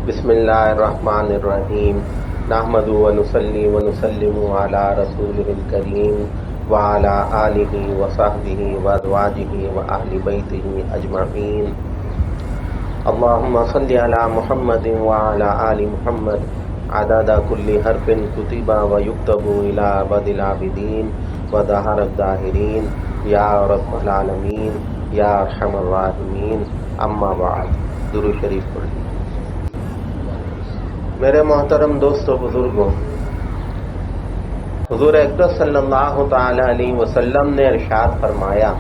بسم اللہ الرحمن الرحیم نحمد و نصلی و نسلم علی رسولہ الکریم وعلی آلہ وصحبہ وازواجہ واہل بیتہ اجمعین اللہم صلی علی محمد وعلی آل محمد عدد کل حرف کتب ویکتب الی ابد العابدین ودہر الداہرین یا رب العالمین یا ارحم الراحمین اما بعد درود شریف پڑھیں۔ میرے محترم دوستو بزرگوں، حضور اکرم صلی اللہ تعالی علیہ وسلم نے ارشاد فرمایا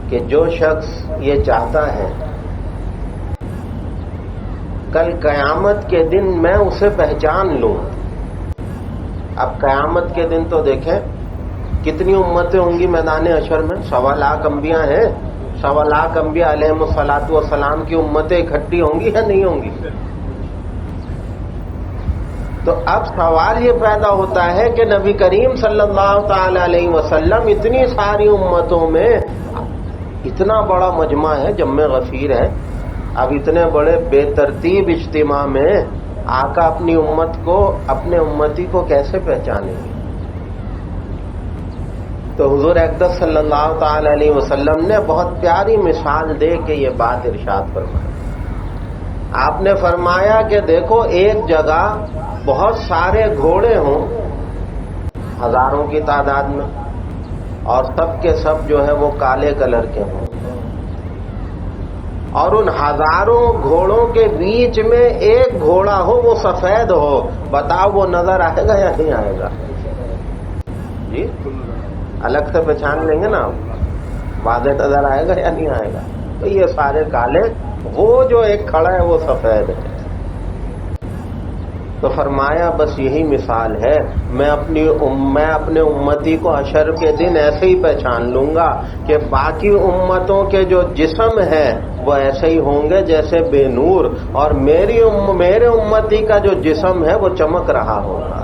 کہ جو شخص یہ چاہتا ہے کل قیامت کے دن میں اسے پہچان لوں۔ اب قیامت کے دن تو دیکھیں کتنی امتیں ہوں گی میدان حشر میں، 1.25 لاکھ انبیاء ہیں، 1.25 لاکھ انبیاء علیہم الصلاۃ والسلام کی امتیں اکٹھی ہوں گی یا نہیں ہوں گی؟ تو اب سوال یہ پیدا ہوتا ہے کہ نبی کریم صلی اللہ تعالی علیہ وسلم اتنی ساری امتوں میں اتنا بڑا مجمع ہے، جمع غفیر ہے، اب اتنے بڑے بے ترتیب اجتماع میں آقا اپنی امت کو، اپنے امتی کو کیسے پہچانیں گے؟ تو حضور اقدس صلی اللہ تعالی علیہ وسلم نے بہت پیاری مثال دے کے یہ بات ارشاد فرمائی۔ آپ نے فرمایا کہ دیکھو ایک جگہ بہت سارے گھوڑے ہوں، ہزاروں کی تعداد میں، اور سب کے سب جو ہے وہ کالے کلر کے ہوں، اور ان ہزاروں گھوڑوں کے بیچ میں ایک گھوڑا ہو وہ سفید ہو، بتاؤ وہ نظر آئے گا یا نہیں آئے گا؟ جی الگ سے پہچان لیں گے نا، واضح نظر آئے گا یا نہیں آئے گا؟ تو یہ سارے کالے، وہ جو ایک کھڑا ہے وہ سفید ہے۔ تو فرمایا بس یہی مثال ہے، میں اپنے امتی کو حشر کے دن ایسے ہی پہچان لوں گا کہ باقی امتوں کے جو جسم ہے وہ ایسے ہی ہوں گے جیسے بے نور، اور میرے امتی کا جو جسم ہے وہ چمک رہا ہوگا۔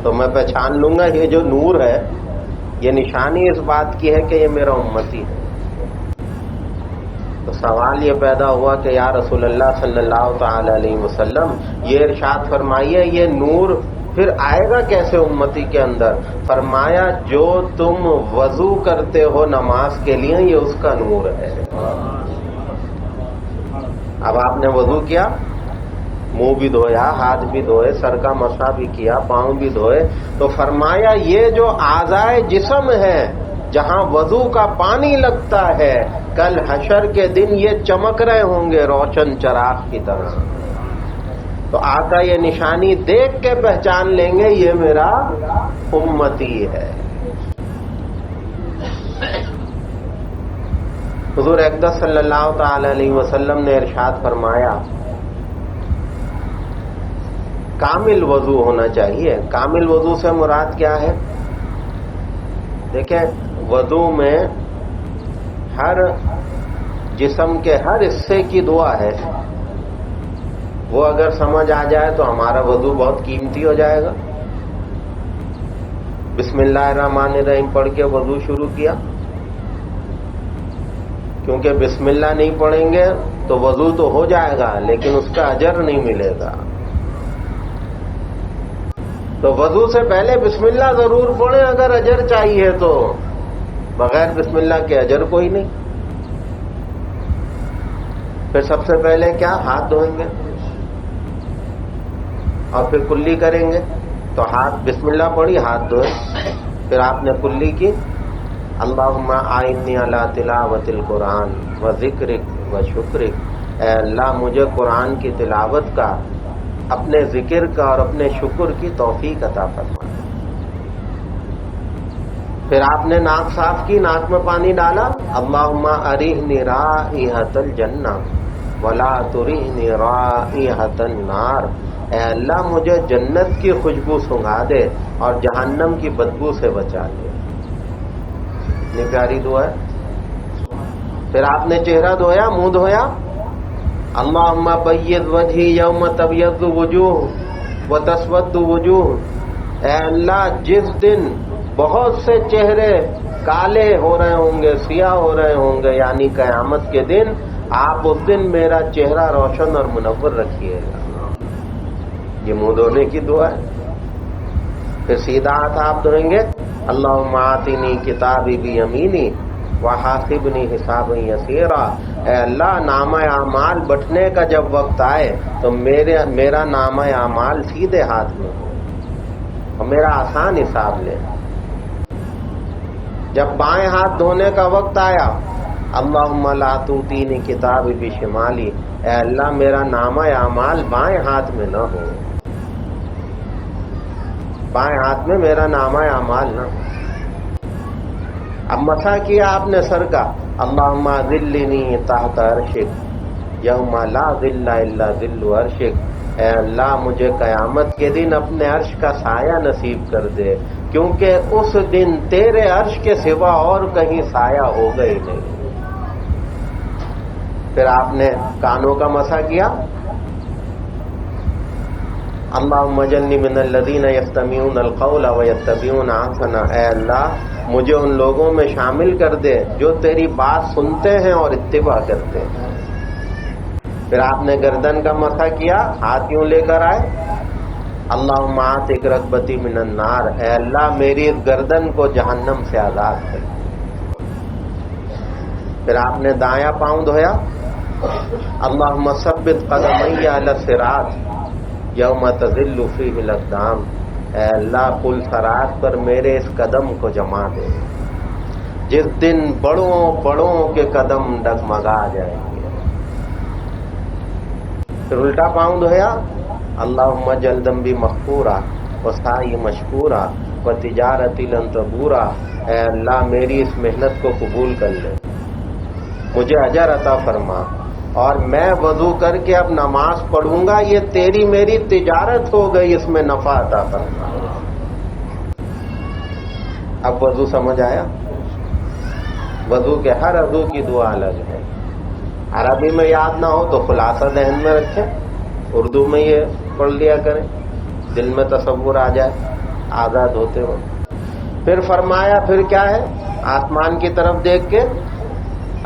تو میں پہچان لوں گا یہ جو نور ہے، یہ نشانی اس بات کی ہے کہ یہ میرا امتی ہے۔ تو سوال یہ پیدا ہوا کہ یا رسول اللہ صلی اللہ تعالی علیہ وسلم، یہ ارشاد فرمائیے یہ نور پھر آئے گا کیسے امتی کے اندر؟ فرمایا جو تم وضو کرتے ہو نماز کے لیے یہ اس کا نور ہے۔ اب آپ نے وضو کیا، منہ بھی دھویا، ہاتھ بھی دھوئے، سر کا مسح بھی کیا، پاؤں بھی دھوئے، تو فرمایا یہ جو اعضائے جسم ہے جہاں وضو کا پانی لگتا ہے، کل حشر کے دن یہ چمک رہے ہوں گے روشن چراغ کی طرح۔ تو آقا یہ نشانی دیکھ کے پہچان لیں گے یہ میرا امتی ہے۔ حضور اقدس صلی اللہ تعالی علیہ وسلم نے ارشاد فرمایا کامل وضو ہونا چاہیے۔ کامل وضو سے مراد کیا ہے؟ دیکھیں وضو میں ہر جسم کے ہر حصے کی دعا ہے، وہ اگر سمجھ آ جائے تو ہمارا وضو بہت قیمتی ہو جائے گا۔ بسم اللہ الرحمن الرحیم پڑھ کے وضو شروع کیا، کیونکہ بسم اللہ نہیں پڑھیں گے تو وضو تو ہو جائے گا لیکن اس کا اجر نہیں ملے گا۔ تو وضو سے پہلے بسم اللہ ضرور پڑھیں اگر اجر چاہیے تو، بغیر بسم اللہ کے اجر کوئی نہیں۔ پھر سب سے پہلے کیا؟ ہاتھ دھوئیں گے اور پھر کلی کریں گے۔ تو ہاتھ بسم اللہ پڑھی، ہاتھ دھوئے، پھر آپ نے کلی کی، اللہم اعنی علی تلاوت القرآن و ذکرک و شکرک، اے اللہ مجھے قرآن کی تلاوت کا، اپنے ذکر کا اور اپنے شکر کی توفیق عطا فرما۔ پھر آپ نے ناک صاف کی، ناک میں پانی ڈالا، اللہم ارینی رائحۃ الجنہ ولا ترینی رائحۃ النار، اے اللہ مجھے جنت کی خوشبو سونگھا دے اور جہنم کی بدبو سے بچا دے۔ اتنی پیاری دعا ہے۔ پھر آپ نے چہرہ دھویا، منہ دھویا، اللہم بید وجہی یوم تبیض وجوہ وتسود وجوہ، اے اللہ جس دن بہت سے چہرے کالے ہو رہے ہوں گے، سیاہ ہو رہے ہوں گے، یعنی قیامت کے دن آپ اس دن میرا چہرہ روشن اور منور رکھیے گا۔ یہ منہ دھونے کی دعا ہے۔ پھر سیدھا ہاتھ آپ دھوئیں گے، اللہم آتنی کتابی بیمینی وحاسبنی حسابا یسیرا، اے اللہ نامہ اعمال بٹنے کا جب وقت آئے تو میرا نامہ اعمال سیدھے ہاتھ میں ہو اور میرا آسان حساب لے۔ جب بائیں ہاتھ دھونے کا وقت آیا، اللہم لا تؤتینی کتابی بشمالی، اے اللہ میرا نامہ اعمال بائیں ہاتھ میں نہ ہو، بائیں ہاتھ میں میرا نامہ اعمال نہ ہو۔ اب مسح کیا آپ نے سر کا، اللہم ذلنی تحت عرشک یوم لا ذل الا ذل عرشک، اے اللہ مجھے قیامت کے دن اپنے عرش کا سایہ نصیب کر دے، کیونکہ اس دن تیرے عرش کے سوا اور کہیں سایہ ہوگا ہی نہیں۔ پھر آپ نے کانوں کا مسح کیا، اللہم اجعلنی من الذین یستمعون القول ویتبعون احسنہ، اے اللہ مجھے ان لوگوں میں شامل کر دے جو تیری بات سنتے ہیں اور اتباع کرتے ہیں۔ پھر آپ نے گردن کا مسح کیا، ہاتھ یوں لے کر آئے، اللہم اعتق رقبتی من النار، اے اللہ میری اس گردن کو جہنم سے آزاد کر۔ پھر آپ نے دایاں پاؤں دھویا، اللہم ثبت قدمی علی الصراط یوم تزل فیہ الاقدام، اے اللہ پل صراط پر میرے اس قدم کو جما دے جس دن بڑوں بڑوں کے قدم ڈگمگا جائیں گے۔ پھر الٹا پاؤں دھویا، اللہم اجعل ذنبی مغفورا وسعی مشکورا وتجارتی لن تبورا، اے اللہ میری اس محنت کو قبول کر لے، مجھے اجر عطا فرما، اور میں وضو کر کے اب نماز پڑھوں گا، یہ تیری میری تجارت ہو گئی، اس میں نفع عطا فرما۔ اب وضو سمجھ آیا؟ وضو کے ہر عضو کی دعا الگ ہے، عربی میں یاد نہ ہو تو خلاصہ ذہن میں رکھیں، اردو میں یہ پڑھ لیا کریں، دل میں تصور آ جائے آزاد ہوتے ہو۔ پھر فرمایا پھر کیا ہے، آسمان کی طرف دیکھ کے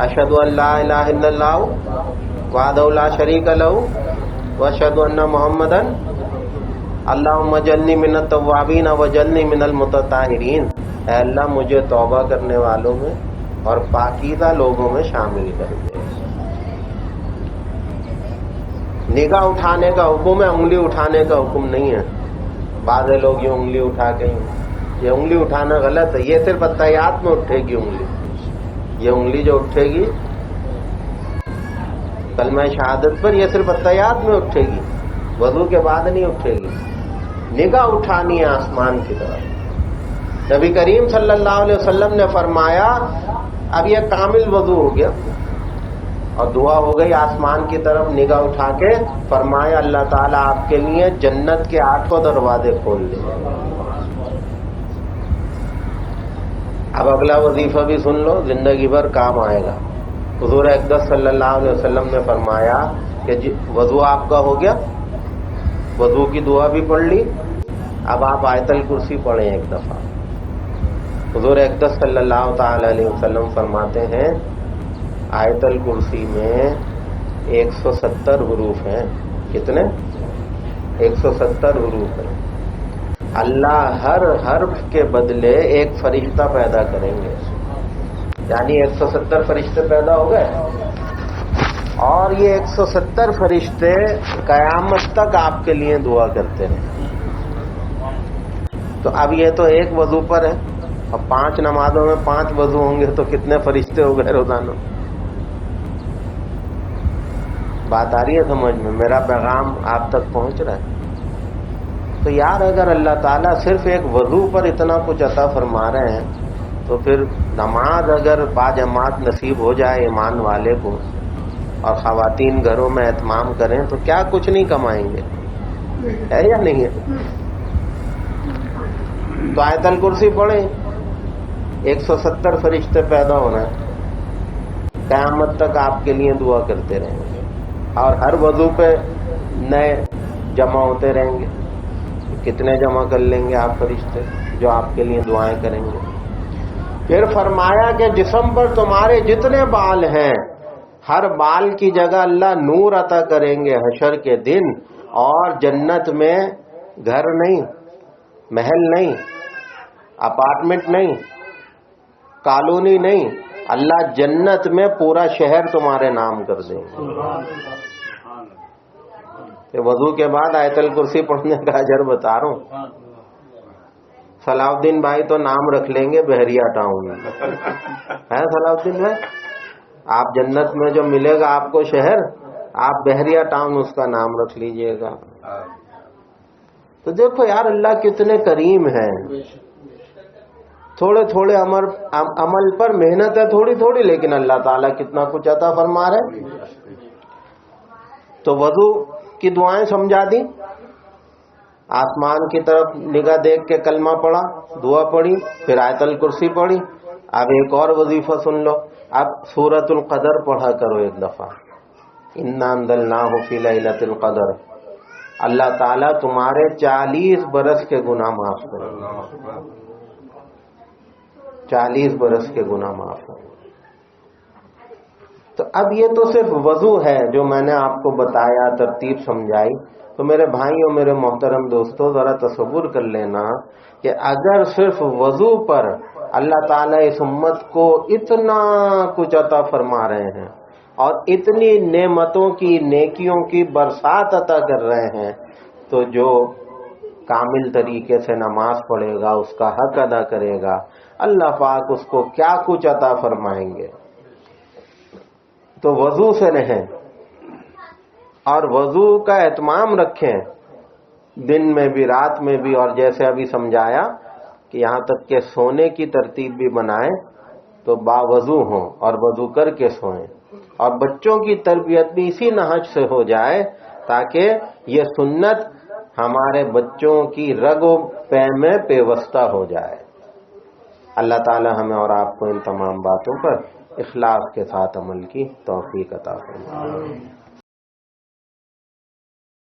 اشہد ان لا الہ الا اللہ وحدہ لا شریک لہ واشہد ان محمدا اللہم اجعلنی من التوابین واجعلنی من المتطہرین، اے اللہ مجھے توبہ کرنے والوں میں اور پاکیزہ لوگوں میں شامل کر دے۔ نگاہ اٹھانے کا حکم ہے، انگلی اٹھانے کا حکم نہیں ہے۔ بعض لوگ یہ انگلی اٹھا کے یہ انگلی اٹھانا غلط ہے، یہ صرف اتحیات میں اٹھے گی انگلی، یہ انگلی جو اٹھے گی کلمہ شہادت پر یہ صرف اتحیات میں اٹھے گی، وضو کے بعد نہیں اٹھے گی۔ نگاہ اٹھانی ہے آسمان کی طرف۔ نبی کریم صلی اللہ علیہ وسلم نے فرمایا اب یہ کامل وضو ہو گیا اور دعا ہو گئی آسمان کی طرف نگاہ اٹھا کے، فرمایا اللہ تعالیٰ آپ کے لیے جنت کے 8 دروازے کھول دیں۔ اب اگلا وظیفہ بھی سن لو، زندگی بھر کام آئے گا۔ حضور اقدس صلی اللہ علیہ وسلم نے فرمایا کہ وضو آپ کا ہو گیا، وضو کی دعا بھی پڑھ لی، اب آپ آیت الکرسی پڑھیں ایک دفعہ۔ حضور اقدس صلی اللہ تعالی علیہ وسلم فرماتے ہیں آیت الکرسی میں 170 حروف ہیں۔ کتنے؟ 170 حروف ہیں۔ اللہ ہر حرف کے بدلے ایک فرشتہ پیدا کریں گے، یعنی 170 فرشتے پیدا ہو گئے، اور یہ 170 فرشتے قیامت تک آپ کے لیے دعا کرتے رہیں۔ تو اب یہ تو ایک وضو پر ہے، اب 5 نمازوں میں 5 وضو ہوں گے تو کتنے فرشتے ہو گئے روزانہ؟ بات آ رہی ہے سمجھ میں؟ میرا پیغام آپ تک پہنچ رہا ہے؟ تو یار اگر اللہ تعالیٰ صرف ایک وضو پر اتنا کچھ عطا فرما رہے ہیں تو پھر نماز اگر باجماعت نصیب ہو جائے ایمان والے کو اور خواتین گھروں میں اہتمام کریں تو کیا کچھ نہیں کمائیں گے؟ ہے یا نہیں ہے؟ تو آیت الکرسی پڑھیں، 170 فرشتے پیدا ہونا ہے، قیامت تک آپ کے لیے دعا کرتے رہیں گے، اور ہر وضو پہ نئے جمع ہوتے رہیں گے۔ کتنے جمع کر لیں گے آپ فرشتے جو آپ کے لیے دعائیں کریں گے؟ پھر فرمایا کہ جسم پر تمہارے جتنے بال ہیں ہر بال کی جگہ اللہ نور عطا کریں گے حشر کے دن، اور جنت میں گھر نہیں، محل نہیں، اپارٹمنٹ نہیں، کالونی نہیں، اللہ جنت میں پورا شہر تمہارے نام کر دیں گے۔ کہ وضو کے بعد آیت الکرسی پڑھنے کا اجر بتا رہا ہوں۔ صلاح الدین بھائی تو نام رکھ لیں گے بحریہ ٹاؤن ہے صلاح الدین بھائی، آپ جنت میں جو ملے گا آپ کو شہر، آپ بحریہ ٹاؤن اس کا نام رکھ لیجئے گا۔ تو دیکھو یار اللہ کتنے کریم ہیں، تھوڑے تھوڑے عمل پر محنت ہے تھوڑی تھوڑی، لیکن اللہ تعالیٰ کتنا کچھ عطا فرما رہے۔ تو وضو کی دعائیں سمجھا دی، آسمان کی طرف نگاہ دیکھ کے کلمہ پڑھا، دعا پڑھی، پھر آیت الکرسی پڑھی۔ اب ایک اور وظیفہ سن لو، اب سورۃ القدر پڑھا کرو ایک دفعہ، انا انزلناہ فی لیلۃ القدر، اللہ تعالیٰ تمہارے 40 برس کے گناہ معاف کرے گا، 40 برس کے گناہ معاف کرے گا۔ تو اب یہ تو صرف وضو ہے جو میں نے آپ کو بتایا، ترتیب سمجھائی۔ تو میرے بھائیوں، میرے محترم دوستوں، ذرا تصور کر لینا کہ اگر صرف وضو پر اللہ تعالیٰ اس امت کو اتنا کچھ عطا فرما رہے ہیں اور اتنی نعمتوں کی، نیکیوں کی برسات عطا کر رہے ہیں، تو جو کامل طریقے سے نماز پڑھے گا، اس کا حق ادا کرے گا، اللہ پاک اس کو کیا کچھ عطا فرمائیں گے۔ تو وضو سے رہیں اور وضو کا اہتمام رکھیں، دن میں بھی رات میں بھی، اور جیسے ابھی سمجھایا کہ یہاں تک کہ سونے کی ترتیب بھی بنائیں تو باوضو ہوں اور وضو کر کے سوئیں، اور بچوں کی تربیت بھی اسی نہج سے ہو جائے تاکہ یہ سنت ہمارے بچوں کی رگ و پے میں پیوستہ ہو جائے۔ اللہ تعالی ہمیں اور آپ کو ان تمام باتوں پر اخلاص کے ساتھ عمل کی توفیق عطا فرمائے۔